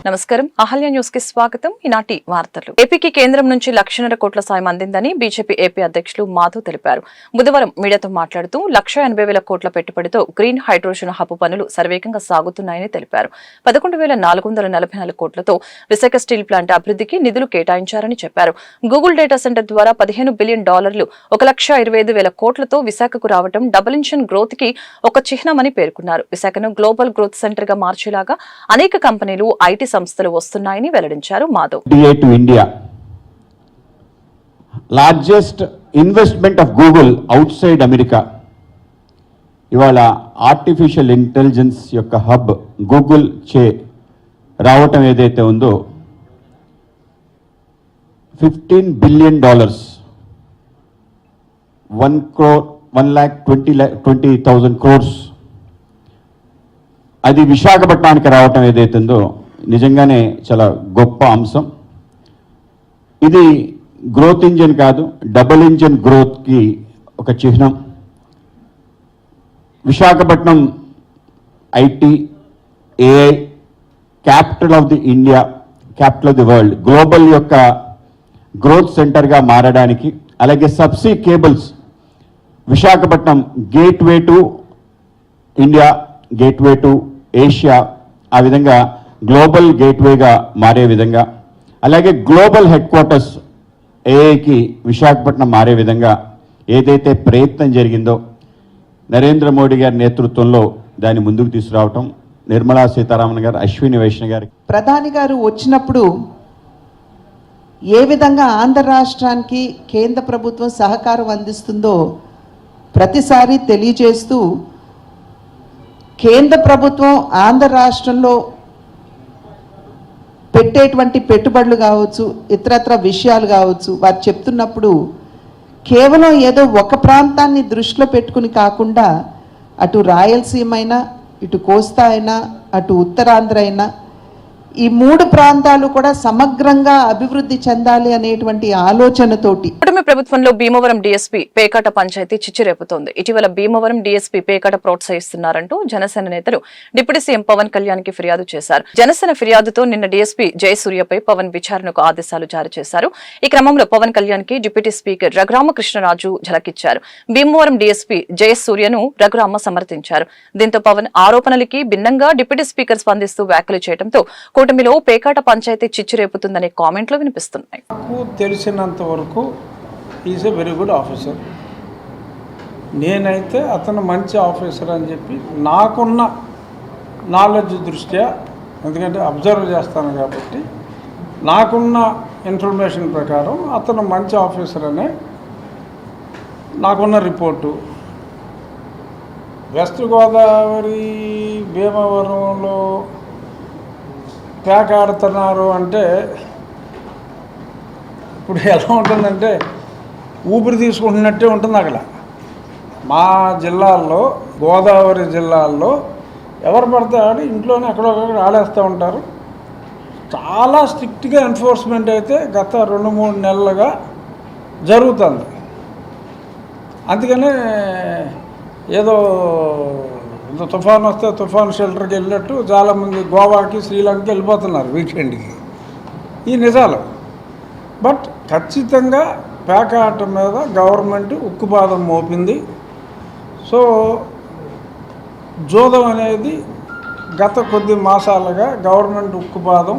నమస్కారం, అహల్య న్యూస్ కి స్వాగతం. ఈనాటి వార్తలు. ఏపీకి కేంద్రం నుంచి 1,00,000 కోట్ల సాయం అందిందని బీజేపీ ఏపీ అధ్యక్షులు మాధవ్ తెలిపారు. బుధవారం మీడియాతో మాట్లాడుతూ 1,80,000 కోట్ల పెట్టుబడితో గ్రీన్ హైడ్రోజన్ హబ్ పనులు శరవేగంగా సాగుతున్నాయని తెలిపారు. 11,444 కోట్లతో విశాఖ స్టీల్ ప్లాంట్ అభివృద్ధికి నిధులు కేటాయించారని చెప్పారు. గూగుల్ డేటా సెంటర్ ద్వారా $15 బిలియన్, 1,25,000 కోట్లతో విశాఖకు రావడం డబుల్ ఇంజిన్ గ్రోత్ కి ఒక చిహ్నమని పేర్కొన్నారు. విశాఖను గ్లోబల్ గ్రోత్ సెంటర్ గా మార్చేలాగా అనేక కంపెనీలు, ఐటీ సంస్థలు వస్తున్నాయని వెల్లడించారు Madhav. India largest investment of Google out side America. ఇవాళ ఆర్టిఫిషియల్ ఇంటెలిజెన్స్ యొక్క హబ్ గూగుల్ చే రావటం ఏదైతే ఉందో $15 బిలియన్, 1,20,000 crores అది విశాఖపట్నానికి రావటం ఏదైతుందో నిజంగానే చాలా గొప్ప అంశం. ఇది గ్రోత్ ఇంజిన్ కాదు, డబుల్ ఇంజిన్ గ్రోత్కి ఒక చిహ్నం. Visakhapatnam IT, AI capital of the India, capital of the world, global యొక్క గ్రోత్ సెంటర్గా మారడానికి, అలాగే subsea cables Visakhapatnam gateway to India, gateway to Asia, ఆ విధంగా గ్లోబల్ గేట్వేగా మారే విధంగా, అలాగే గ్లోబల్ హెడ్ క్వార్టర్స్ ఏఐకి విశాఖపట్నం మారే విధంగా ఏదైతే ప్రయత్నం జరిగిందో నరేంద్ర మోడీ గారి నేతృత్వంలో దాన్ని ముందుకు తీసుకురావటం, నిర్మలా సీతారామన్ గారు, అశ్విని వైష్ణవ్ గారు, ప్రధాని గారు వచ్చినప్పుడు ఏ విధంగా ఆంధ్ర రాష్ట్రానికి కేంద్ర ప్రభుత్వం సహకారం అందిస్తుందో ప్రతిసారి తెలియజేస్తూ కేంద్ర ప్రభుత్వం ఆంధ్ర రాష్ట్రంలో పెట్టేటువంటి పెట్టుబడులు కావచ్చు, ఇతరత్ర విషయాలు కావచ్చు, వారు చెప్తున్నప్పుడు కేవలం ఏదో ఒక ప్రాంతాన్ని దృష్టిలో పెట్టుకుని కాకుండా అటు రాయలసీమ అయినా, ఇటు కోస్తా అయినా, అటు ఉత్తరాంధ్ర అయినా, ఈ 3 ప్రాంతాలు కూడా సమగ్రంగా అభివృద్ధి చెందాలి అనేటువంటి ఆలోచనతోటి కూటమి ప్రభుత్వంలో భీమవరం డీఎస్పీ పేకాట పంచాయతీ చిచ్చురేపుతోంది. ఇటీవల భీమవరం డీఎస్పీ పేకాట ప్రోత్సహిస్తున్నారంటూ జనసేన నేతలు డిప్యూటీ సీఎం పవన్ కళ్యాణ్ కి ఫిర్యాదు చేశారు. జనసేన ఫిర్యాదుతో నిన్న డీఎస్పీ జయసూర్యపై పవన్ విచారణకు ఆదేశాలు జారీ చేశారు. ఈ క్రమంలో పవన్ కళ్యాణ్ కి డిప్యూటీ స్పీకర్ రఘురామకృష్ణరాజు ఝలకిచ్చారు. భీమవరం డీఎస్పీ జయసూర్యను రఘురామ సమర్థించారు. దీంతో పవన్ ఆరోపణలకి భిన్నంగా డిప్యూటీ స్పీకర్ స్పందిస్తూ వ్యాఖ్యలు చేయడంతో కూటమిలో పేకాట పంచాయతీ చిచ్చురేపుతుందనే కామెంట్లు వినిపిస్తున్నాయి. తెలిసినంత వరకు is a very good officer. నేనైతే అతను మంచి ఆఫీసర్ అని చెప్పి నాకున్న నాలెడ్జ్ దృష్ట్యా, ఎందుకంటే అబ్జర్వ్ చేస్తాను కాబట్టి నాకున్న ఇన్ఫర్మేషన్ ప్రకారం అతను మంచి ఆఫీసర్ అనే నాకున్న రిపోర్టు. వెస్ట్ గోదావరి భీమవరంలో ప్యాక్ ఆడుతున్నారు అంటే ఇప్పుడు ఎలా ఉంటుందంటే ఊపిరి తీసుకుంటున్నట్టే ఉంటుంది. అక్కడ మా జిల్లాల్లో, గోదావరి జిల్లాల్లో ఎవరు పడితే ఆడి ఇంట్లోనే అక్కడొక్కడ ఆడేస్తూ ఉంటారు. చాలా స్ట్రిక్ట్గా ఎన్ఫోర్స్మెంట్ అయితే గత 2-3 నెలలుగా జరుగుతుంది. అందుకనే ఏదో తుఫాన్ వస్తే తుఫాన్ షెల్టర్కి వెళ్ళినట్టు చాలామంది గోవాకి, శ్రీలంకకి వెళ్ళిపోతున్నారు వీకెండ్కి. ఈ నిజాలు. బట్ ఖచ్చితంగా పేకాట మీద గవర్నమెంట్ ఉక్కుపాదం మోపింది. సో జోదం అనేది గత కొద్ది మాసాలుగా గవర్నమెంట్ ఉక్కుపాదం,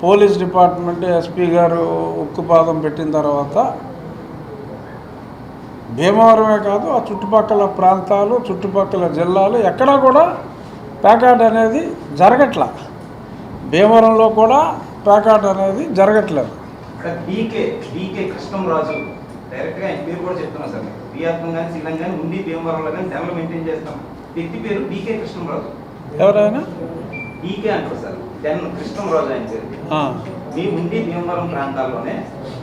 పోలీస్ డిపార్ట్మెంట్, ఎస్పీ గారు ఉక్కుపాదం పెట్టిన తర్వాత భీమవరమే కాదు, ఆ చుట్టుపక్కల ప్రాంతాలు, చుట్టుపక్కల జిల్లాలు ఎక్కడా కూడా పేకాట అనేది జరగట్లా. భీమవరంలో కూడా పేకాట అనేది జరగట్లేదు. బీకే కృష్ణంరాజు డైరెక్ట్గా ఆయన పేరు కూడా చెప్తున్నా సార్. వియత్నం కానీ, శ్రీలంక కానీ, ఉండి భీమవరంలో కానీ తెరలు మెయింటైన్ చేస్తాం. వ్యక్తి పేరు బీకే కృష్ణంరాజు. ఎవరైనా బీకే అంటారు సార్, కృష్ణంరాజు ఆయన పేరు. మీ ఉండి భీమవరం ప్రాంతాల్లోనే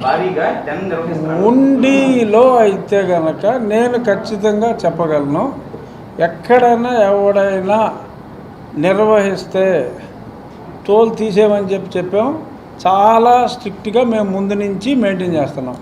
భారీగా నిర్వహిస్తారు. ఉండిలో అయితే గనక నేను ఖచ్చితంగా చెప్పగలను, ఎక్కడైనా ఎవడైనా నిర్వహిస్తే తోలు తీసేయమని చెప్పాం. చాలా స్ట్రిక్ట్గా మేము ముందు నుంచి మెయింటైన్ చేస్తున్నాం.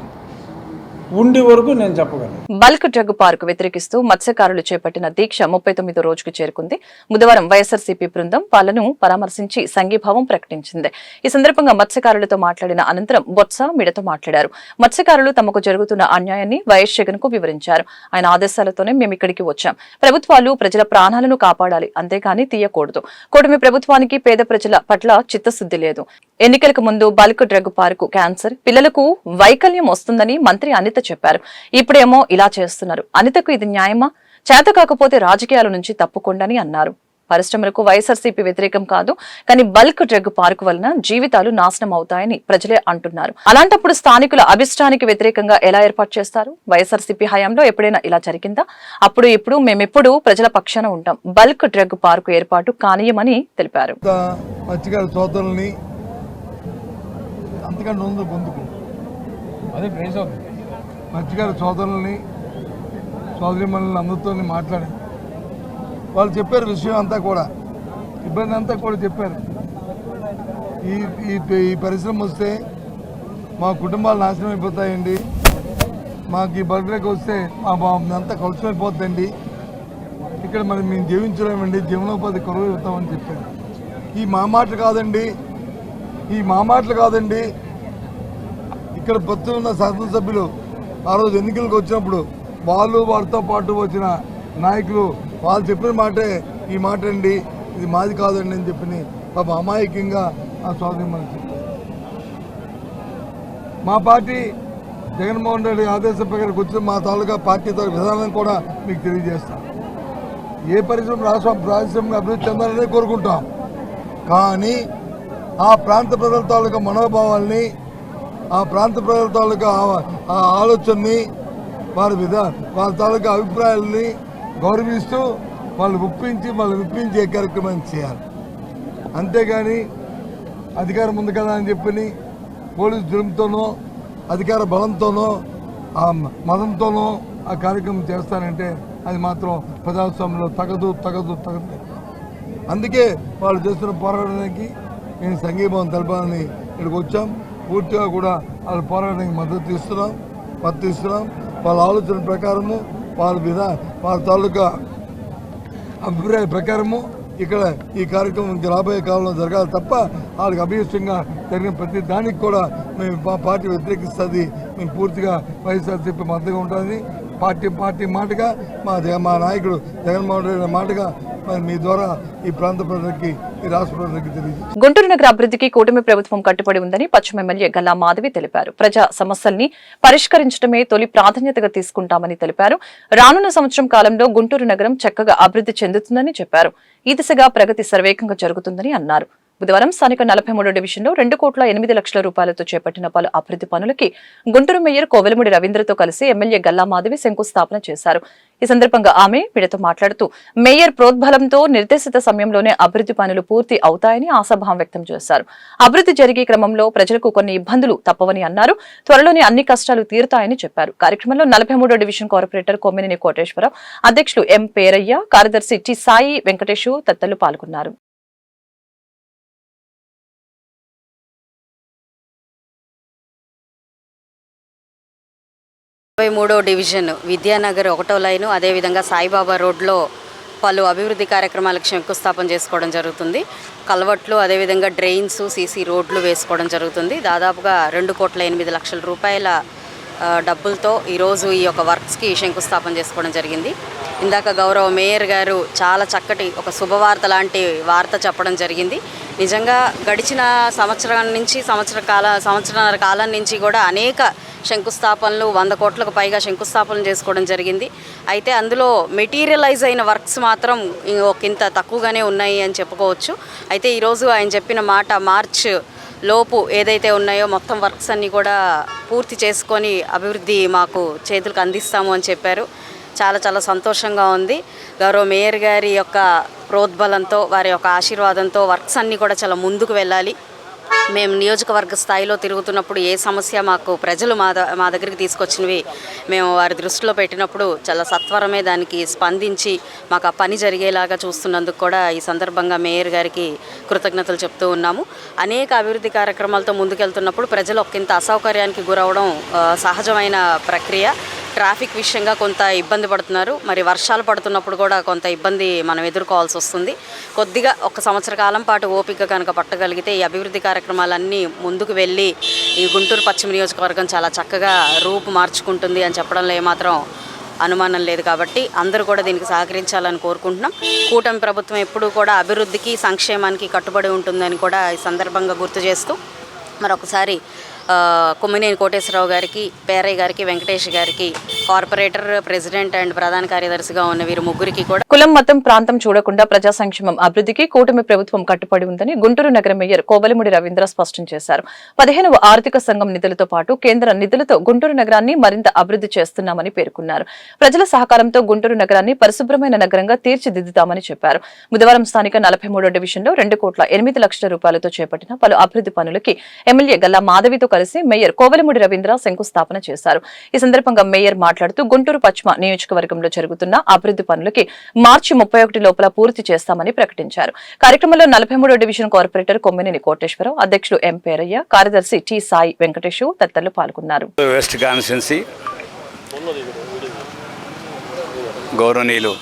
ఉండి వరకు నేను చెప్పగలను. బల్క్ డ్రగ్ పార్క్ వ్యతిరేకిస్తూ మత్స్యకారులు చేపట్టిన దీక్ష 39వ రోజుకు చేరుకుంది. బుధవారం వైఎస్ఆర్సీపీ బృందం పాలను పరామర్శించి సంఘీభావం ప్రకటించింది. ఈ సందర్భంగా మత్స్యకారులతో మాట్లాడిన అనంతరం బొత్స మీడియాతో మాట్లాడారు. మత్స్యకారులు తమకు జరుగుతున్న అన్యాయాన్ని వైఎస్ జగన్ కు వివరించారు. ఆయన ఆదేశాలతోనే మేము ఇక్కడికి వచ్చాం. ప్రభుత్వాలు ప్రజల ప్రాణాలను కాపాడాలి, అంతేకాని తీయకూడదు. కూటమి ప్రభుత్వానికి పేద ప్రజల పట్ల చిత్తశుద్ధి లేదు. ఎన్నికలకు ముందు బల్క్ డ్రగ్ పార్కు క్యాన్సర్, పిల్లలకు వైకల్యం వస్తుందని మంత్రి అనిత చెప్పారు. ఇప్పుడేమో ఇలా చేస్తున్నారు. అనితకు ఇది న్యాయమా? చేత కాకపోతే రాజకీయాల నుంచి తప్పుకోండని అన్నారు. పరిశ్రమలకు వైఎస్ఆర్సీపీ వ్యతిరేకం కాదు, కానీ బల్క్ డ్రగ్ పార్కు వలన జీవితాలు నాశనం అవుతాయని ప్రజలే అంటున్నారు. అలాంటప్పుడు స్థానికుల అభిష్టానికి వ్యతిరేకంగా ఎలా ఏర్పాటు చేస్తారు? వైఎస్ఆర్సీపీ హయాంలో ఎప్పుడైనా ఇలా జరిగిందా? ఇప్పుడు మేమెప్పుడు ప్రజల పక్షాన ఉంటాం. బల్క్ డ్రగ్ పార్కు ఏర్పాటు కానీయమని తెలిపారు. మత్స్యకార సోదరుల్ని సోదరిమణులని అందరితో మాట్లాడి వాళ్ళు చెప్పారు విషయం అంతా కూడా, ఇబ్బంది అంతా కూడా చెప్పారు. ఈ పరిశ్రమ వస్తే మా కుటుంబాలు నాశనం అయిపోతాయండి, మాకు ఈ బర్త్డేకి వస్తే మా అంతా కలుషమైపోతుందండి, ఇక్కడ మరి మేము జీవించలేమండి, జీవనోపాధి కొరవ అవుతామని చెప్పారు. ఈ మా మాటలు కాదండి, ఇక్కడ పొత్తున్న శాసనసభ్యులు ఆ రోజు ఎన్నికలకు వచ్చినప్పుడు వాళ్ళతో పాటు వచ్చిన నాయకులు వాళ్ళు చెప్పిన మాటే ఈ మాట అండి, ఇది మాది కాదండి అని చెప్పి పాప అమాయకంగా ఆ సోదరి మనకి చెప్పారు. మా పార్టీ జగన్మోహన్ రెడ్డి ఆదేశం ప్రకారం వచ్చిన మా తాలూకా పార్టీ విధానం కూడా మీకు తెలియజేస్తాం. ఏ పరిశ్రమ రాష్ట్రం అభివృద్ధి చెందాలని కోరుకుంటాం, కానీ ఆ ప్రాంత ప్రజల తాలూకా మనోభావాల్ని, ఆ ప్రాంత ప్రజల తాలూకా ఆ ఆలోచనని, వాళ్ళ తాలూకా అభిప్రాయాలని గౌరవిస్తూ వాళ్ళు విప్పించే కార్యక్రమాన్ని చేయాలి. అంతేగాని అధికారం ఉంది కదా అని చెప్పి పోలీసు జులుంతోనో అధికార బలంతోనో ఆ మతంతోనో ఆ కార్యక్రమం చేస్తానంటే అది మాత్రం ప్రజాస్వామ్యంలో తగదు. అందుకే వాళ్ళు చేస్తున్న పోరాటానికి నేను సంఘీభావం తెలపాలని ఇక్కడికి వచ్చాం. పూర్తిగా కూడా వాళ్ళ పోరాటానికి మద్దతు ఇస్తున్నాం. వాళ్ళ ఆలోచన ప్రకారము, వాళ్ళ తాలూకా అభిప్రాయ ప్రకారము ఇక్కడ ఈ కార్యక్రమం రాబోయే కాలంలో జరగాలి తప్ప వాళ్ళకి అభీష్టంగా జరిగిన ప్రతి దానికి కూడా మేము మా పార్టీ వ్యతిరేకిస్తుంది. మేము పూర్తిగా వైఎస్ఆర్సీపీ మద్దతుగా ఉంటుందని పార్టీ మాటగా మా నాయకుడు జగన్మోహన్ రెడ్డి మాటగా మీ ద్వారా ఈ ప్రాంత ప్రజలకి, ఈ రాష్ట్ర ప్రజలకి తెలియదు. గుంటూరు నగర అభివృద్ధికి కూటమి ప్రభుత్వం కట్టుబడి ఉందని పశ్చిమ ఎమ్మెల్యే గల్లా మాధవి తెలిపారు. ప్రజా సమస్యల్ని పరిష్కరించడమే తొలి ప్రాధాన్యతగా తీసుకుంటామని తెలిపారు. రానున్న సంవత్సరం కాలంలో గుంటూరు నగరం చక్కగా అభివృద్ధి చెందుతుందని చెప్పారు. ఈ దిశగా ప్రగతి శరవేగంగా జరుగుతుందని అన్నారు. బుధవారం స్థానిక 43వ డివిజన్లో 2,08,00,000 రూపాయలతో చేపట్టిన పలు అభివృద్ధి పనులకి గుంటూరు మేయర్ కోవెలముడి రవీంద్రతో కలిసి ఎమ్మెల్యే గల్లా మాధవి శంకుస్థాపన చేశారు. ఈ సందర్భంగా ఆమె మీడియాతో మాట్లాడుతూ మేయర్ ప్రోద్బలంతో నిర్దేశిత సమయంలోనే అభివృద్ధి పనులు పూర్తి అవుతాయని ఆశాభావం వ్యక్తం చేశారు. అభివృద్ధి జరిగే క్రమంలో ప్రజలకు కొన్ని ఇబ్బందులు తప్పవని అన్నారు. త్వరలోనే అన్ని కష్టాలు తీరుతాయని చెప్పారు. కార్యక్రమంలో 43వ డివిజన్ కార్పొరేటర్ కొమ్మినేని కోటేశ్వరరావు, అధ్యక్షులు ఎం పేరయ్య, కార్యదర్శి టి సాయి వెంకటేశు తదితరులు పాల్గొన్నారు. 23వ డివిజన్ విద్యానగర్ 1వ లైను, అదేవిధంగా సాయిబాబా రోడ్లో పలు అభివృద్ధి కార్యక్రమాలకు శంకుస్థాపన చేసుకోవడం జరుగుతుంది. కల్వర్ట్లు, అదేవిధంగా డ్రైన్స్, సీసీ రోడ్లు వేసుకోవడం జరుగుతుంది. దాదాపుగా 2,08,00,000 రూపాయల డబ్బులతో ఈరోజు ఈ యొక్క వర్క్స్కి శంకుస్థాపన చేసుకోవడం జరిగింది. ఇందాక గౌరవ మేయర్ గారు చాలా చక్కటి ఒక శుభవార్త లాంటి వార్త చెప్పడం జరిగింది. నిజంగా గడిచిన సంవత్సరన్నర కాలం నుంచి కూడా అనేక శంకుస్థాపనలు 100 కోట్లకు పైగా శంకుస్థాపనలు చేసుకోవడం జరిగింది. అయితే అందులో మెటీరియలైజ్ అయిన వర్క్స్ మాత్రం ఒకంత తక్కువగానే ఉన్నాయి అని చెప్పుకోవచ్చు. అయితే ఈరోజు ఆయన చెప్పిన మాట మార్చ్ లోపు ఏదైతే ఉన్నాయో మొత్తం వర్క్స్ అన్నీ కూడా పూర్తి చేసుకొని అభివృద్ధి మాకు చేతులకు అందిస్తాము అని చెప్పారు. చాలా సంతోషంగా ఉంది. గౌరవ మేయర్ గారి యొక్క ప్రోద్బలంతో, వారి యొక్క ఆశీర్వాదంతో వర్క్స్ అన్నీ కూడా చాలా ముందుకు వెళ్ళాలి. మేము నియోజకవర్గ స్థాయిలో తిరుగుతున్నప్పుడు ఏ సమస్య మాకు ప్రజలు మా దగ్గరికి తీసుకొచ్చినవి మేము వారి దృష్టిలో పెట్టినప్పుడు చాలా సత్వరమే దానికి స్పందించి మాకు ఆ పని జరిగేలాగా చూస్తున్నందుకు కూడా ఈ సందర్భంగా మేయర్ గారికి కృతజ్ఞతలు చెప్తూ ఉన్నాము. అనేక అభివృద్ధి కార్యక్రమాలతో ముందుకెళ్తున్నప్పుడు ప్రజలు ఒకంత అసౌకర్యానికి గురవడం సహజమైన ప్రక్రియ. ట్రాఫిక్ విషయంగా కొంత ఇబ్బంది పడుతున్నారు. మరి వర్షాలు పడుతున్నప్పుడు కూడా కొంత ఇబ్బంది మనం ఎదుర్కోవాల్సి వస్తుంది. కొద్దిగా ఒక సంవత్సర కాలం పాటు ఓపిక కనుక పట్టగలిగితే ఈ అభివృద్ధి కార్యక్రమాలన్నీ ముందుకు వెళ్ళి ఈ గుంటూరు పశ్చిమ నియోజకవర్గం చాలా చక్కగా రూపు మార్చుకుంటుంది అని చెప్పడంలో ఏమాత్రం అనుమానం లేదు. కాబట్టి అందరూ కూడా దీనికి సహకరించాలని కోరుకుంటున్నాం. కూటమి ప్రభుత్వం ఎప్పుడూ కూడా అభివృద్ధికి సంక్షేమానికి కట్టుబడి ఉంటుందని కూడా ఈ సందర్భంగా గుర్తు చేస్తూ మరొకసారి కొమ్మినేని కోటేశ్వరరావు గారికి, పేరయ్య గారికి, వెంకటేష్ గారికి, కార్పొరేటర్, ప్రెసిడెంట్ అండ్ ప్రధాన కార్యదర్శిగా ఉన్న వీరు ముగ్గురికి కూడా కులం, మతం, ప్రాంతం చూడకుండా ప్రజా సంక్షేమం, అభివృద్ధికి కూటమి ప్రభుత్వం కట్టుబడి ఉందని గుంటూరు నగర మేయర్ కోవెలమూడి రవీంద్ర స్పష్టం చేశారు. 15వ ఆర్థిక సంఘం నిధులతో పాటు కేంద్ర నిధులతో గుంటూరు నగరాన్ని మరింత అభివృద్ధి చేస్తున్నామని పేర్కొన్నారు. ప్రజల సహకారంతో గుంటూరు నగరాన్ని పరిశుభ్రమైన నగరంగా తీర్చిదిద్దుతామని చెప్పారు. బుధవారం స్థానిక 43వ డివిజన్లో 2,08,00,000 రూపాయలతో చేపట్టిన పలు అభివృద్ధి పనులకి ఎమ్మెల్యే గల్లా మాధవితో కలిసి మేయర్ కోవెలమూడి రవీంద్ర శంకుస్థాపన చేశారు. ఈ సందర్భంగా మేయర్ మాట్లాడుతూ గుంటూరు పశ్చిమ నియోజకవర్గంలో జరుగుతున్న అభివృద్ధి పనులకి మార్చి 31 లోపల పూర్తి చేస్తామని ప్రకటించారు. కార్యక్రమంలో 43వ డివిజన్ కార్పొరేటర్ కొమ్మినేని కోటేశ్వరరావు, అధ్యక్షులు ఎం పేరయ్య, కార్యదర్శి టి సాయి వెంకటేష్ తదితరులు పాల్గొన్నారు. వెస్ట్ కాన్స్టిట్యున్సీ గౌరవనీయులు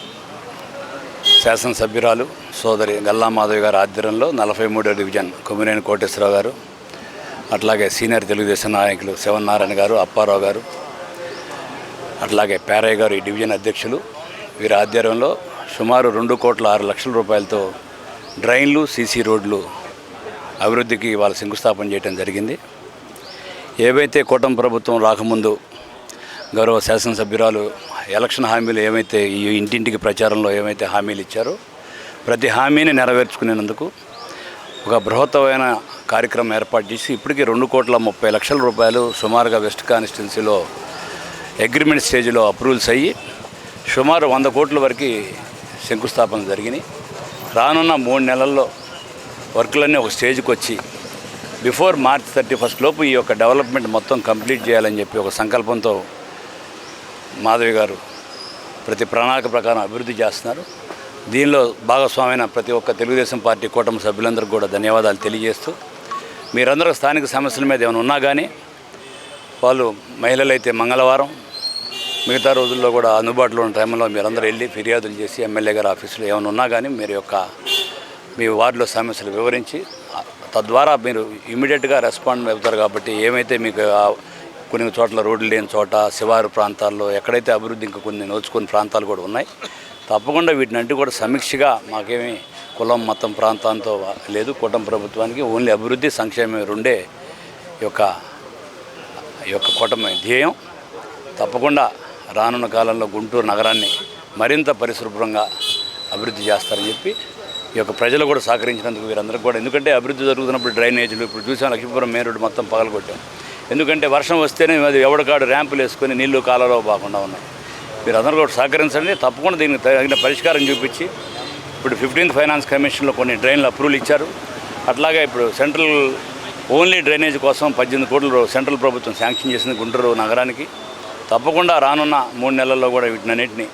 శాసనసభ్యురాలు సోదరి గల్లా మాధవి గారి ఆధ్వర్యంలో 43వ డివిజన్ కొమ్మినేని కోటేశ్వరరావు గారు, అట్లాగే సీనియర్ తెలుగుదేశం నాయకులు శివనారాయణ గారు, అప్పారావు గారు, అట్లాగే పేరయ్య గారు ఈ డివిజన్ అధ్యక్షులు, వీరి ఆధ్వర్యంలో సుమారు 2,06,00,000 రూపాయలతో డ్రైన్లు, సీసీ రోడ్లు అభివృద్ధికి వాళ్ళ శంకుస్థాపన చేయడం జరిగింది. ఏవైతే కూటమి ప్రభుత్వం రాకముందు గౌరవ శాసనసభ్యురాలు ఎలక్షన్ హామీలు ఏమైతే ఈ ఇంటింటికి ప్రచారంలో ఏమైతే హామీలు ఇచ్చారో ప్రతి హామీని నెరవేర్చుకునేందుకు ఒక బృహత్తమైన కార్యక్రమం ఏర్పాటు చేసి ఇప్పటికీ 2,30,00,000 రూపాయలు సుమారుగా వెస్ట్ కాన్స్టిట్యున్సీలో అగ్రిమెంట్ స్టేజ్లో అప్రూవల్స్ అయ్యి సుమారు 100 కోట్ల వరకు శంకుస్థాపన జరిగినాయి. రానున్న 3 నెలల్లో వర్కులన్నీ ఒక స్టేజ్కి వచ్చి బిఫోర్ మార్చ్ 31 లోపు ఈ యొక్క డెవలప్మెంట్ మొత్తం కంప్లీట్ చేయాలని చెప్పి ఒక సంకల్పంతో మాధవి గారు ప్రతి ప్రణాళిక ప్రకారం అభివృద్ధి చేస్తున్నారు. దీనిలో భాగస్వామైన ప్రతి ఒక్క తెలుగుదేశం పార్టీ కూటమి సభ్యులందరికీ కూడా ధన్యవాదాలు తెలియజేస్తూ, మీరందరూ స్థానిక సమస్యల మీద ఏమైనా ఉన్నా కానీ వాళ్ళు మహిళలైతే మంగళవారం, మిగతా రోజుల్లో కూడా అందుబాటులో ఉన్న టైంలో మీరందరూ వెళ్ళి ఫిర్యాదులు చేసి ఎమ్మెల్యే గారి ఆఫీసులో ఏమైనా ఉన్నా కానీ మీ వార్డులో సమస్యలు వివరించి తద్వారా మీరు ఇమీడియట్గా రెస్పాండ్ అవుతారు. కాబట్టి ఏమైతే మీకు కొన్ని చోట్ల రోడ్లు లేని చోట, శివారు ప్రాంతాల్లో ఎక్కడైతే అభివృద్ధి ఇంకా కొన్ని నోచుకుని ప్రాంతాలు కూడా ఉన్నాయి, తప్పకుండా వీటినంటే కూడా సమీక్షగా మాకేమీ కులం, మతం, ప్రాంతాంతో లేదు. కూటమి ప్రభుత్వానికి ఓన్లీ అభివృద్ధి, సంక్షేమం రెండే ఈ యొక్క కూటమి ధ్యేయం. తప్పకుండా రానున్న కాలంలో గుంటూరు నగరాన్ని మరింత పరిశుభ్రంగా అభివృద్ధి చేస్తారని చెప్పి ఈ యొక్క ప్రజలు కూడా సహకరించినందుకు వీరందరికీ కూడా, ఎందుకంటే అభివృద్ధి జరుగుతున్నప్పుడు డ్రైనేజీలు ఇప్పుడు చూసాం, లక్ష్మీపురం మెయిన్ రోడ్డు మొత్తం పగలగొట్టాం. ఎందుకంటే వర్షం వస్తేనే అది ఎవడికాడు ర్యాంపులు వేసుకొని నీళ్లు కాలలో బాకుండా ఉన్నాయి. మీరందరూ కూడా సహకరించండి. తప్పకుండా దీనికి తగిన పరిష్కారం చూపించి ఇప్పుడు 15th ఫైనాన్స్ కమిషన్లో కొన్ని డ్రైన్లు అప్రూవల్ ఇచ్చారు. అట్లాగే ఇప్పుడు సెంట్రల్ ఓన్లీ డ్రైనేజ్ కోసం 18 కోట్లు సెంట్రల్ ప్రభుత్వం శాంక్షన్ చేసింది గుంటూరు నగరానికి. తప్పకుండా రానున్న 3 నెలల్లో కూడా వీటినన్నింటినీ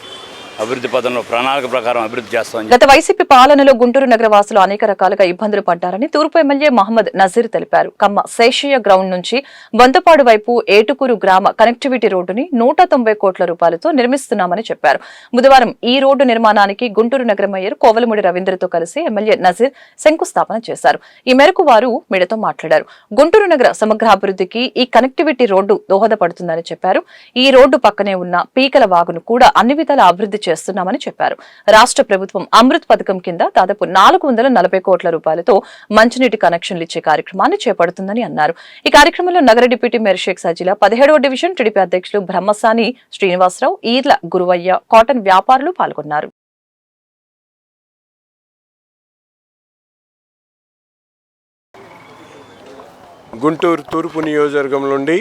అభివృద్ధి పథంలో ప్రణాళిక ప్రకారం అభివృద్ధి చేస్తామని. గత వైసీపీ పాలనలో గుంటూరు నగర వాసులు అనేక రకాలుగా ఇబ్బందులు పడ్డారని తూర్పు ఎమ్మెల్యే మహమ్మద్ నజీర్ తెలిపారు. కమ్మ శేషయ్య గ్రౌండ్ నుంచి బొంతపాడు వైపు ఏటుకూరు గ్రామ కనెక్టివిటీ రోడ్డుని 190 కోట్ల రూపాయలతో నిర్మిస్తున్నామని చెప్పారు. బుధవారం ఈ రోడ్డు నిర్మాణానికి గుంటూరు నగర మేయర్ కోవెలమూడి రవీంద్రతో కలిసి ఎమ్మెల్యే నజీర్ శంకుస్థాపన చేశారు. ఈ మేరకు వారు మీడియాతో మాట్లాడారు. గుంటూరు నగర సమగ్ర అభివృద్ధికి ఈ కనెక్టివిటీ రోడ్డు దోహదపడుతుందని చెప్పారు. ఈ రోడ్డు పక్కనే ఉన్న పీకల వాగును కూడా అన్ని విధాల అభివృద్ధి చేస్తున్నామని చెప్పారు. రాష్ట్ర ప్రభుత్వం అమృత్ పథకం కింద దాదాపు 440 కోట్ల రూపాయలతో మంచినీటి కనెక్షన్లు ఇచ్చే కార్యక్రమాన్ని చేపడుతుందని అన్నారు. ఈ కార్యక్రమంలో నగర డిప్యూటీ మేయర్ షేక్ సజీలా, 17వ డివిజన్ టీడీపీ అధ్యక్షులు బ్రహ్మసాని శ్రీనివాసరావు, ఈర్ల గురువయ్య, కాటన్ వ్యాపారులు పాల్గొన్నారు. గుంటూరు తూర్పు నియోజకవర్గం నుండి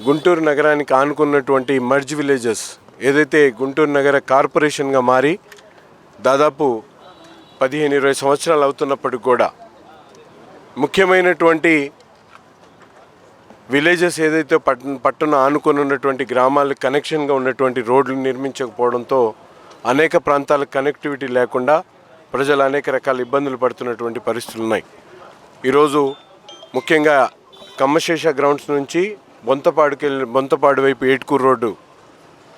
గుంటూరు నగరానికి ఆనుకున్నటువంటి మర్జ్ విలేజెస్ ఏదైతే గుంటూరు నగర కార్పొరేషన్గా మారి దాదాపు 15-20 సంవత్సరాలు అవుతున్నప్పటికి కూడా ముఖ్యమైనటువంటి విలేజెస్ ఏదైతే పట్టణ ఆనుకొని ఉన్నటువంటి గ్రామాలకు కనెక్షన్గా ఉన్నటువంటి రోడ్లు నిర్మించకపోవడంతో అనేక ప్రాంతాలకు కనెక్టివిటీ లేకుండా ప్రజలు అనేక రకాల ఇబ్బందులు పడుతున్నటువంటి పరిస్థితులు ఉన్నాయి. ఈరోజు ముఖ్యంగా కమ్మశేష గ్రౌండ్స్ నుంచి బొంతపాడు వైపు ఏట్కూరు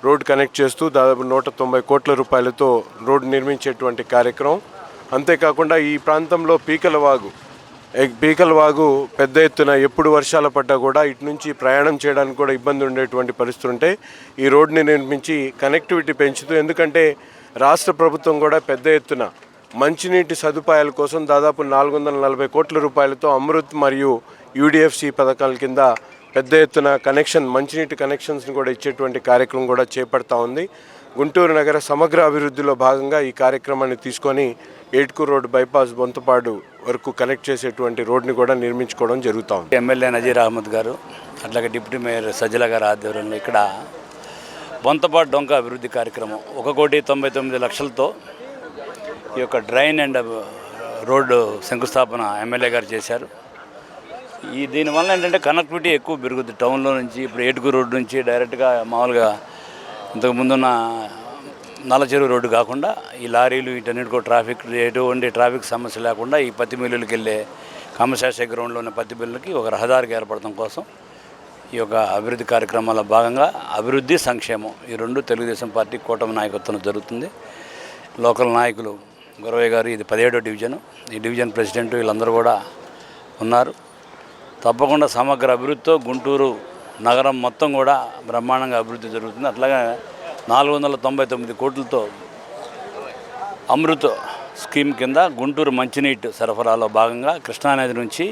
రోడ్డు కనెక్ట్ చేస్తూ దాదాపు 190 కోట్ల రూపాయలతో రోడ్డు నిర్మించేటువంటి కార్యక్రమం. అంతేకాకుండా ఈ ప్రాంతంలో పీకల వాగు పెద్ద ఎత్తున ఎప్పుడు వర్షాలు పడ్డా కూడా ఇటు నుంచి ప్రయాణం చేయడానికి కూడా ఇబ్బంది ఉండేటువంటి పరిస్థితులు ఉంటాయి. ఈ రోడ్డుని నిర్మించి కనెక్టివిటీ పెంచుతూ, ఎందుకంటే రాష్ట్ర ప్రభుత్వం కూడా పెద్ద ఎత్తున మంచినీటి సదుపాయాల కోసం దాదాపు 440 కోట్ల రూపాయలతో అమృత్ మరియు యూడిఎఫ్సి పథకాల కింద పెద్ద ఎత్తున మంచినీటి కనెక్షన్స్ని కూడా ఇచ్చేటువంటి కార్యక్రమం కూడా చేపడతా ఉంది. గుంటూరు నగర సమగ్ర అభివృద్ధిలో భాగంగా ఈ కార్యక్రమాన్ని తీసుకొని ఏట్కూరు రోడ్డు బైపాస్ బొంతపాడు వరకు కనెక్ట్ చేసేటువంటి రోడ్ని కూడా నిర్మించుకోవడం జరుగుతూ ఉంది. ఎమ్మెల్యే నజీర్ అహ్మద్ గారు అట్లాగే డిప్యూటీ మేయర్ సజ్జల గారు ఆధ్వర్యంలో ఇక్కడ బొంతపాడు డొంక అభివృద్ధి కార్యక్రమం 1,99,00,000తో ఈ యొక్క డ్రైన్ అండ్ రోడ్డు శంకుస్థాపన ఎమ్మెల్యే గారు చేశారు. దీనివల్ల ఏంటంటే కనెక్టివిటీ ఎక్కువ పెరుగుతుంది. టౌన్లో నుంచి ఇప్పుడు ఏటుకూరు రోడ్డు నుంచి డైరెక్ట్గా మామూలుగా ఇంతకు ముందున్న నల్లచెరువు రోడ్డు కాకుండా ఈ లారీలు వీటన్నిటికో ఎటువంటి ట్రాఫిక్ సమస్య లేకుండా ఈ పత్తి మిల్లులకి వెళ్ళే కమ్మశేష గ్రౌండ్లో ఉన్న పత్తి మిల్లులకి ఒక రహదారికి ఏర్పడటం కోసం ఈ యొక్క అభివృద్ధి కార్యక్రమాల భాగంగా అభివృద్ధి సంక్షేమం ఈ రెండు తెలుగుదేశం పార్టీ కూటమి నాయకత్వం జరుగుతుంది. లోకల్ నాయకులు గురవయ్య గారు, ఇది 17వ డివిజను, ఈ డివిజన్ ప్రెసిడెంట్ వీళ్ళందరూ కూడా ఉన్నారు. తప్పకుండా సమగ్ర అభివృద్ధితో గుంటూరు నగరం మొత్తం కూడా బ్రహ్మాండంగా అభివృద్ధి జరుగుతుంది. అట్లాగే 499 కోట్లతో అమృత్ స్కీమ్ కింద గుంటూరు మంచినీటి సరఫరాలో భాగంగా కృష్ణానది నుంచి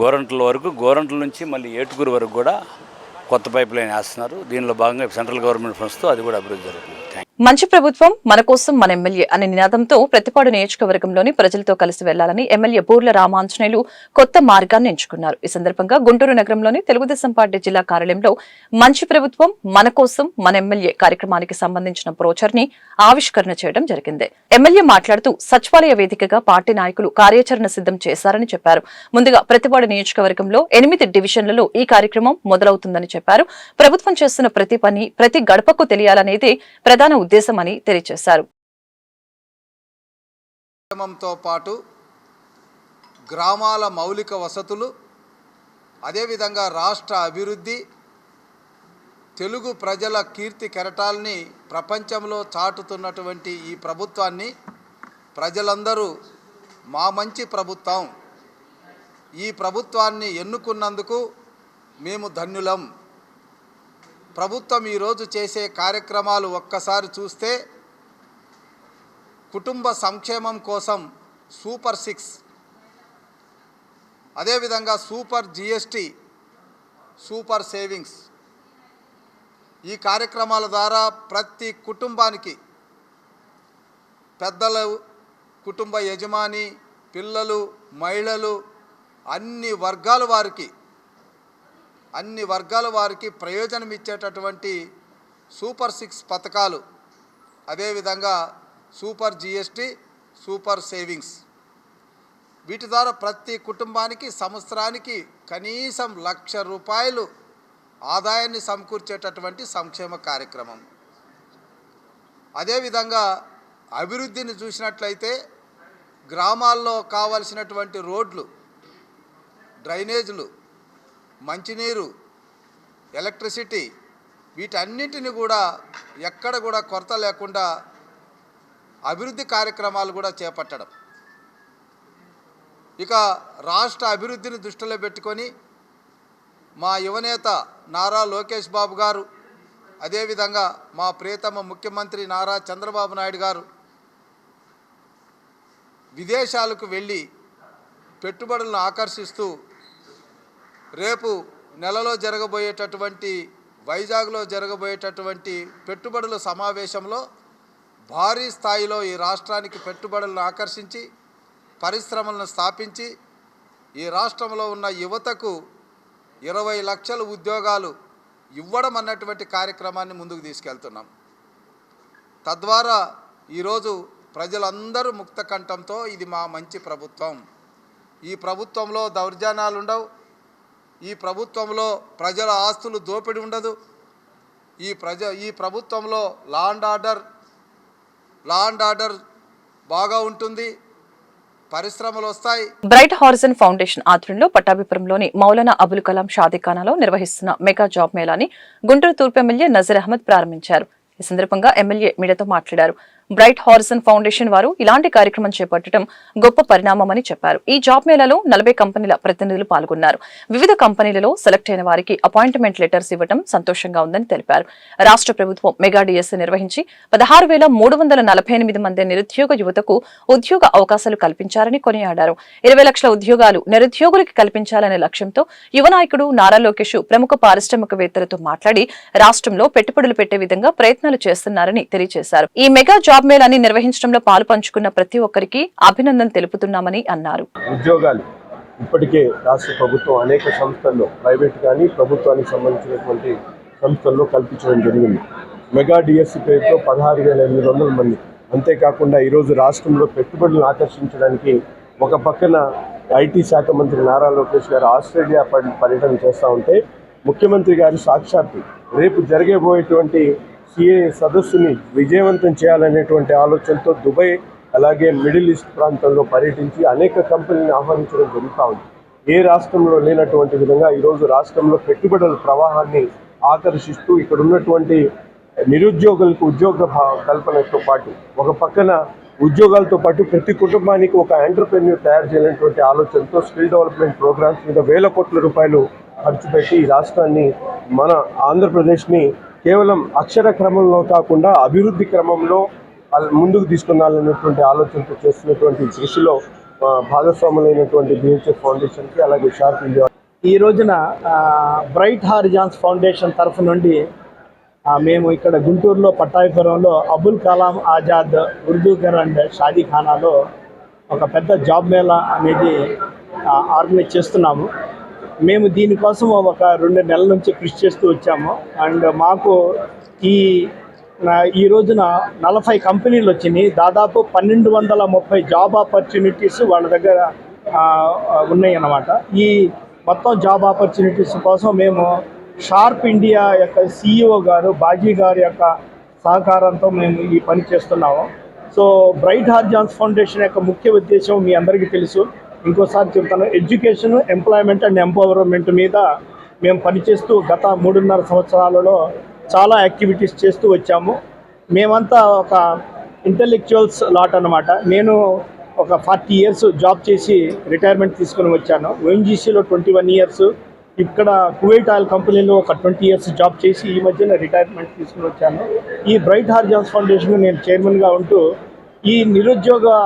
గోరంట్ల నుంచి మళ్ళీ ఏటుకూరు వరకు కూడా కొత్త పైప్ లైన్ వేస్తున్నారు. దీనిలో భాగంగా సెంట్రల్ గవర్నమెంట్ ఫండ్స్తో అది కూడా అభివృద్ధి జరుగుతుంది. మంచి ప్రభుత్వం మన కోసం మన ఎమ్మెల్యే అనే నినాదంతో ప్రతిపాడు నియోజకవర్గంలోని ప్రజలతో కలిసి వెళ్లాలని ఎమ్మెల్యే బూర్ల రామాంజనేయులు కొత్త మార్గాన్ని ఎంచుకున్నారు. ఈ సందర్భంగా గుంటూరు నగరంలోని తెలుగుదేశం పార్టీ జిల్లా కార్యాలయంలో మంచి ప్రభుత్వం మన కోసం మన ఎమ్మెల్యే కార్యక్రమానికి సంబంధించిన బ్రోచర్ ని ఆవిష్కరణ చేయడం జరిగింది. ఎమ్మెల్యే మాట్లాడుతూ సచివాలయ వేదికగా పార్టీ నాయకులు కార్యాచరణ సిద్ధం చేశారని చెప్పారు. ముందుగా ప్రతిపాడు నియోజకవర్గంలో 8 డివిజన్లలో ఈ కార్యక్రమం మొదలవుతుందని చెప్పారు. ప్రభుత్వం చేస్తున్న ప్రతి పని ప్రతి గడపకు తెలియాలనేదే ప్రధాన ఉద్దేశమని తెలియజేశారు. తో పాటు గ్రామాల మౌలిక వసతులు, అదేవిధంగా రాష్ట్ర అభివృద్ధి, తెలుగు ప్రజల కీర్తి కెరటాల్ని ప్రపంచంలో చాటుతున్నటువంటి ఈ ప్రభుత్వాన్ని ప్రజలందరూ మా మంచి ప్రభుత్వం, ఈ ప్రభుత్వాన్ని ఎన్నుకున్నందుకు మేము ధన్యులం. ప్రభుత్వం ఈరోజు చేసే కార్యక్రమాలు ఒక్కసారి చూస్తే కుటుంబ సంక్షేమం కోసం సూపర్ 6, అదేవిధంగా సూపర్ GST, సూపర్ సేవింగ్స్, ఈ కార్యక్రమాల ద్వారా ప్రతి కుటుంబానికి పెద్దలు, కుటుంబ యజమాని, పిల్లలు, మహిళలు అన్ని వర్గాల వారికి ప్రయోజనం ఇచ్చేటటువంటి సూపర్ 6 పథకాలు, అదేవిధంగా సూపర్ GST, సూపర్ సేవింగ్స్, వీటి ద్వారా ప్రతి కుటుంబానికి సంవత్సరానికి కనీసం 1,00,000 రూపాయలు ఆదాయాన్ని సమకూర్చేటటువంటి సంక్షేమ కార్యక్రమం. అదేవిధంగా అభివృద్ధిని చూసినట్లయితే గ్రామాల్లో కావలసినటువంటి రోడ్లు, డ్రైనేజీలు, మంచినీరు, ఎలక్ట్రిసిటీ, వీటన్నిటిని కూడా ఎక్కడ కూడా కొరత లేకుండా అభివృద్ధి కార్యక్రమాలు కూడా చేపట్టడం. ఇక రాష్ట్ర అభివృద్ధిని దృష్టిలో పెట్టుకొని మా యువనేత నారా లోకేష్ బాబు గారు, అదేవిధంగా మా ప్రియతమ ముఖ్యమంత్రి నారా చంద్రబాబు నాయుడు గారు విదేశాలకు వెళ్ళి పెట్టుబడులను ఆకర్షిస్తూ రేపు నెలలో జరగబోయేటటువంటి వైజాగ్లో జరగబోయేటటువంటి పెట్టుబడుల సమావేశంలో భారీ స్థాయిలో ఈ రాష్ట్రానికి పెట్టుబడులను ఆకర్షించి పరిశ్రమలను స్థాపించి ఈ రాష్ట్రంలో ఉన్న యువతకు 20 లక్షల ఉద్యోగాలు ఇవ్వడం అన్నటువంటి కార్యక్రమాన్ని ముందుకు తీసుకెళ్తున్నాం. తద్వారా ఈరోజు ప్రజలందరూ ముక్త కంఠంతో ఇది మా మంచి ప్రభుత్వం, ఈ ప్రభుత్వంలో దౌర్జన్యాలు ఉండవు, ఈ ప్రభుత్వంలో ప్రజల ఆస్తులు దోపిడీ ఉండదు, ఈ ప్రభుత్వంలో లా అండ్ ఆర్డర్ బాగా ఉంటుంది, పరిశ్రమలు వస్తాయి. బ్రైట్ హారిజన్ ఫౌండేషన్ ఆధ్వర్యంలో పట్టాభిపురంలోని మౌలానా అబుల్ కలాం షాదీఖానాలో నిర్వహిస్తున్న మెగా జాబ్ మేళాని గుంటూరు తూర్పు ఎమ్మెల్యే నజీర్ అహ్మద్ ప్రారంభించారు. ఈ సందర్భంగా ఎమ్మెల్యే మీడియాతో మాట్లాడారు. బ్రైట్ హారిజన్ ఫౌండేషన్ వారు ఇలాంటి కార్యక్రమం చేపట్టడం గొప్ప పరిణామమని చెప్పారు. ఈ జాబ్ మేళాలో 40 కంపెనీల ప్రతినిధులు పాల్గొన్నారు. వివిధ కంపెనీలలో సెలెక్ట్ అయిన వారికి అపాయింట్మెంట్ లెటర్స్ ఇవ్వడం సంతోషంగా ఉందని తెలిపారు. రాష్ట్ర ప్రభుత్వం మెగా డిఎస్సీ నిర్వహించి 16,348 మంది నిరుద్యోగ యువతకు ఉద్యోగ అవకాశాలు కల్పించారని కొనియాడారు. 20 లక్షల ఉద్యోగాలు నిరుద్యోగులకి కల్పించాలనే లక్ష్యంతో యువ నాయకుడు నారా లోకేష్ ప్రముఖ పారిశ్రామికవేత్తలతో మాట్లాడి రాష్ట్రంలో పెట్టుబడులు పెట్టే విధంగా ప్రయత్నాలు చేస్తున్నారని తెలియజేశారు. ఈ మెగా జాబ్ మేళాని నిర్వహించడంలో పాలు పంచుకున్న ప్రతి ఒక్కరికి అభినందన తెలుపుతున్నామని అన్నారు. ఉద్యోగాలు ఇప్పటికే రాష్ట్ర ప్రభుత్వం అనేక సంస్థల్లో, ప్రైవేట్ కానీ ప్రభుత్వానికి సంబంధించినటువంటి సంస్థల్లో కల్పించడం జరిగింది. మెగా డిఎస్సీ పేరుతో 16,800 మంది. అంతేకాకుండా ఈరోజు రాష్ట్రంలో పెట్టుబడులను ఆకర్షించడానికి ఒక పక్కన ఐటీ శాఖ మంత్రి నారా లోకేష్ గారు ఆస్ట్రేలియా పర్యటన చేస్తూ ఉంటే, ముఖ్యమంత్రి గారు సాక్షాత్తు రేపు జరగబోయేటువంటి సిఏ సదస్సుని విజయవంతం చేయాలనేటువంటి ఆలోచనతో దుబాయ్ అలాగే మిడిల్ ఈస్ట్ ప్రాంతంలో పర్యటించి అనేక కంపెనీలను ఆహ్వానించడం జరుగుతూ ఉంది. ఏ రాష్ట్రంలో లేనటువంటి విధంగా ఈరోజు రాష్ట్రంలో పెట్టుబడుల ప్రవాహాన్ని ఆకర్షిస్తూ ఇక్కడ ఉన్నటువంటి నిరుద్యోగులకు ఉద్యోగ కల్పనతో పాటు ఒక పక్కన ఉద్యోగాలతో పాటు ప్రతి కుటుంబానికి ఒక ఎంటర్‌ప్రెన్యూర్ తయారు చేయాలనేటువంటి ఆలోచనతో స్కిల్ డెవలప్మెంట్ ప్రోగ్రామ్స్ మీద వేల కోట్ల రూపాయలు ఖర్చు పెట్టి ఈ రాష్ట్రాన్ని, మన ఆంధ్రప్రదేశ్ని కేవలం అక్షర క్రమంలో కాకుండా అభివృద్ధి క్రమంలో ముందుకు తీసుకున్నాలనేటువంటి ఆలోచనతో చేస్తున్నటువంటి కృషిలో భాగస్వాములైనటువంటి బిహెచ్ఎఫ్ ఫౌండేషన్కి అలాగే షార్ప్ ఇండియా ఈ రోజున బ్రైట్ హారిజాన్స్ ఫౌండేషన్ తరఫు నుండి మేము ఇక్కడ గుంటూరులో పట్టాభిపురంలో అబుల్ కలాం ఆజాద్ ఉర్దూగర్ అండ్ షాదీఖానాలో ఒక పెద్ద జాబ్ మేళా అనేది ఆర్గనైజ్ చేస్తున్నాము. మేము దీనికోసం ఒక 2 నెలల నుంచి కృషి చేస్తూ వచ్చాము. అండ్ మాకు ఈ రోజున 40 కంపెనీలు వచ్చినాయి. దాదాపు 1230 జాబ్ ఆపర్చునిటీస్ వాళ్ళ దగ్గర ఉన్నాయి అన్నమాట. ఈ మొత్తం జాబ్ ఆపర్చునిటీస్ కోసం మేము షార్ప్ ఇండియా యొక్క CEO గారు బాజీ గారి యొక్క సహకారంతో మేము ఈ పని చేస్తున్నాము. సో బ్రైట్ హారిజాన్స్ ఫౌండేషన్ యొక్క ముఖ్య ఉద్దేశం మీ అందరికీ తెలుసు. ఇంకోసారి చెప్తాను, ఎడ్యుకేషన్, ఎంప్లాయ్మెంట్ అండ్ ఎంపవర్మెంట్ మీద మేము పనిచేస్తూ గత 3.5 సంవత్సరాలలో చాలా యాక్టివిటీస్ చేస్తూ వచ్చాము. మేమంతా ఒక ఇంటెలెక్చువల్స్ లాట్ అన్నమాట. నేను ఒక 40 years జాబ్ చేసి రిటైర్మెంట్ తీసుకుని వచ్చాను. ONGCలో 21 years, ఇక్కడ కువైట్ ఆయిల్ కంపెనీలో ఒక 20 years జాబ్ చేసి ఈ మధ్యన రిటైర్మెంట్ తీసుకుని వచ్చాను. ఈ బ్రైట్ హారిజాన్స్ ఫౌండేషన్ నేను చైర్మన్గా ఉంటూ ఈ నిరుద్యోగగా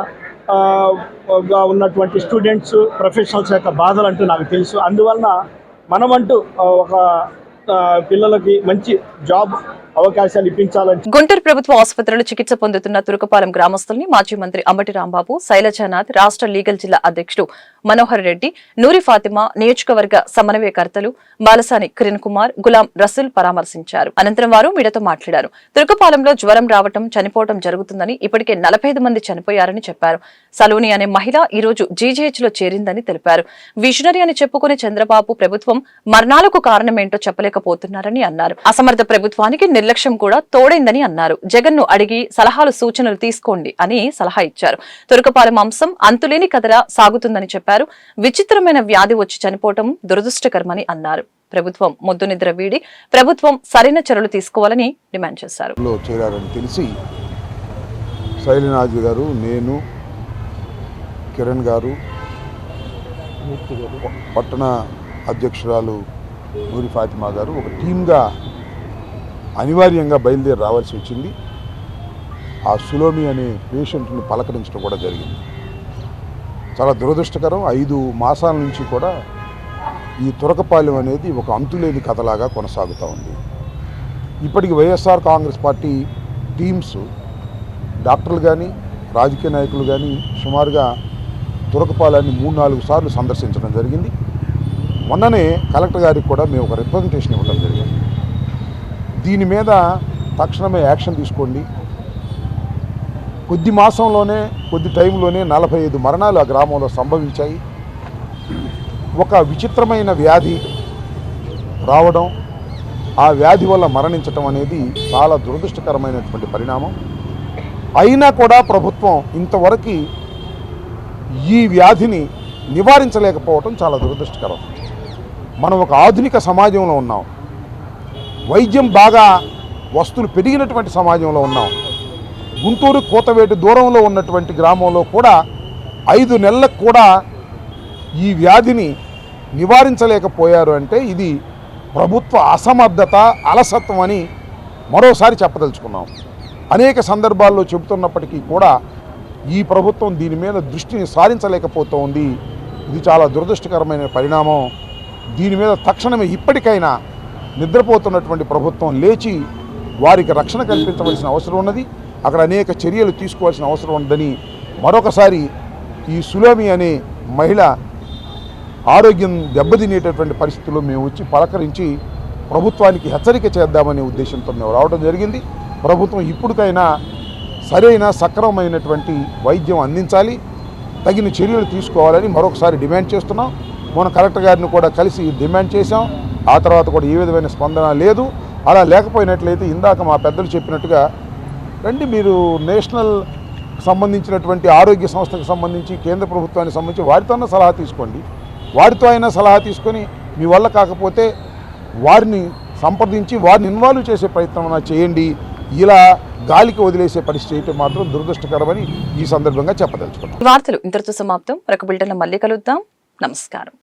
ఉన్నటువంటి స్టూడెంట్స్, ప్రొఫెషనల్స్ యొక్క బాధలు అంటూ నాకు తెలుసు. అందువలన మనమంటూ ఒక పిల్లలకి మంచి జాబ్ అవకాశాలు ఇప్పించాలని గుంటూరు ప్రభుత్వ ఆసుపత్రిలో చికిత్స పొందుతున్న తురకపాలెం గ్రామస్తుల్ని మాజీ మంత్రి అంబటి రాంబాబు, శైలజానాథ్, రాష్ట్ర లీగల్ జిల్లా అధ్యక్షుడు మనోహర్ రెడ్డి, నూరి ఫాతిమా, నియోజకవర్గ సమన్వయకర్తలు బాలసాని కిరణ్ కుమార్, గులాం రసూల్ పరామర్శించారు. అనంతరం వారు మీడియాతో మాట్లాడారు. తురకపాలెంలో జ్వరం రావటం, చనిపోవడం జరుగుతుందని, ఇప్పటికే 45 మంది చనిపోయారని చెప్పారు. సలోని అనే మహిళ ఈ రోజు GGH లో చేరిందని తెలిపారు. విజనరీ అని చెప్పుకునే చంద్రబాబు ప్రభుత్వం మరణాలకు కారణమేంటో చెప్పలేకపోతున్నారని అన్నారు. అసమర్థ ప్రభుత్వానికి నిర్లక్ష్యం కూడా తోడైందని అన్నారు. జగన్ ను అడిగి సలహాలు, సూచనలు తీసుకోండి అని సలహా ఇచ్చారు. తురకపాలెం అంశం అంతులేని కథలా సాగుతుందని చెప్పారు. విచిత్రమైన వ్యాధి వచ్చి చనిపోవటం దురదృష్టకరమని అన్నారు. ప్రభుత్వం మొద్దు నిద్ర వీడి ప్రభుత్వం సరైన చర్యలు తీసుకోవాలని డిమాండ్ చేశారు. చేరారని తెలిసి శైలనాథ్ గారు, నేను, కిరణ్ గారు, పట్టణ అధ్యక్షురాలు నూరి ఫాతిమా గారు ఒక టీమ్గా అనివార్యంగా బయలుదేరి రావాల్సి వచ్చింది. ఆ సులోమి అనే పేషెంట్ని పలకరించడం కూడా జరిగింది. చాలా దురదృష్టకరం. 5 మాసాల నుంచి కూడా ఈ తురకపాలెం అనేది ఒక అంతులేని కథలాగా కొనసాగుతూ ఉంది. ఇప్పటికి వైఎస్ఆర్ కాంగ్రెస్ పార్టీ టీమ్స్, డాక్టర్లు కానీ రాజకీయ నాయకులు కానీ సుమారుగా తురకపాలెన్ని 3-4 సార్లు సందర్శించడం జరిగింది. మొన్ననే కలెక్టర్ గారికి కూడా మేము ఒక రిప్రజెంటేషన్ ఇవ్వడం జరిగింది. దీని మీద తక్షణమే యాక్షన్ తీసుకోండి. కొద్ది మాసంలోనే, కొద్ది టైంలోనే 45 మరణాలు ఆ గ్రామంలో సంభవించాయి. ఒక విచిత్రమైన వ్యాధి రావడం, ఆ వ్యాధి వల్ల మరణించటం అనేది చాలా దురదృష్టకరమైనటువంటి పరిణామం. అయినా కూడా ప్రభుత్వం ఇంతవరకు ఈ వ్యాధిని నివారించలేకపోవటం చాలా దురదృష్టకరం. మనం ఒక ఆధునిక సమాజంలో ఉన్నాం, వైద్యం బాగా వస్తువులు పెరిగినటువంటి సమాజంలో ఉన్నాం. గుంటూరు కోతవేటు దూరంలో ఉన్నటువంటి గ్రామంలో కూడా 5 నెలలకు కూడా ఈ వ్యాధిని నివారించలేకపోయారు అంటే ఇది ప్రభుత్వ అసమర్థత, అలసత్వం అని మరోసారి చెప్పదలుచుకున్నాం. అనేక సందర్భాల్లో చెబుతున్నప్పటికీ కూడా ఈ ప్రభుత్వం దీని మీద దృష్టిని సారించలేకపోతోంది. ఇది చాలా దురదృష్టకరమైన పరిణామం. దీని మీద తక్షణమే ఇప్పటికైనా నిద్రపోతున్నటువంటి ప్రభుత్వం లేచి వారికి రక్షణ కల్పించవలసిన అవసరం ఉన్నది. అక్కడ అనేక చర్యలు తీసుకోవాల్సిన అవసరం ఉందని మరొకసారి ఈ సులోమి అనే మహిళ ఆరోగ్యం దెబ్బతినేటటువంటి పరిస్థితుల్లో మేము వచ్చి పలకరించి ప్రభుత్వానికి హెచ్చరిక చేద్దామనే ఉద్దేశంతో మేము రావడం జరిగింది. ప్రభుత్వం ఇప్పటికైనా సరైన సక్రమమైనటువంటి వైద్యం అందించాలి, తగిన చర్యలు తీసుకోవాలని మరొకసారి డిమాండ్ చేస్తున్నాం. మన కలెక్టర్ గారిని కూడా కలిసి డిమాండ్ చేశాం. ఆ తర్వాత కూడా ఏ విధమైన స్పందన లేదు. అలా లేకపోయినట్లయితే ఇందాక మా పెద్దలు చెప్పినట్టుగా రండి, మీరు నేషనల్ సంబంధించినటువంటి ఆరోగ్య సంస్థకు సంబంధించి కేంద్ర ప్రభుత్వానికి సంబంధించి వారితోనే సలహా తీసుకోండి. వారితో అయినా సలహా తీసుకొని మీ వల్ల కాకపోతే వారిని సంప్రదించి వారిని ఇన్వాల్వ్ చేసే ప్రయత్నం చేయండి. ఇలా గాలికి వదిలేసే పరిస్థితి అయితే మాత్రం దురదృష్టకరమని ఈ సందర్భంగా చెప్పదలుచుకున్నాం. వార్తలు ఇంతటితో సమాప్తం. మరొక బులెటిన్లో మళ్ళీ కలుద్దాం. నమస్కారం.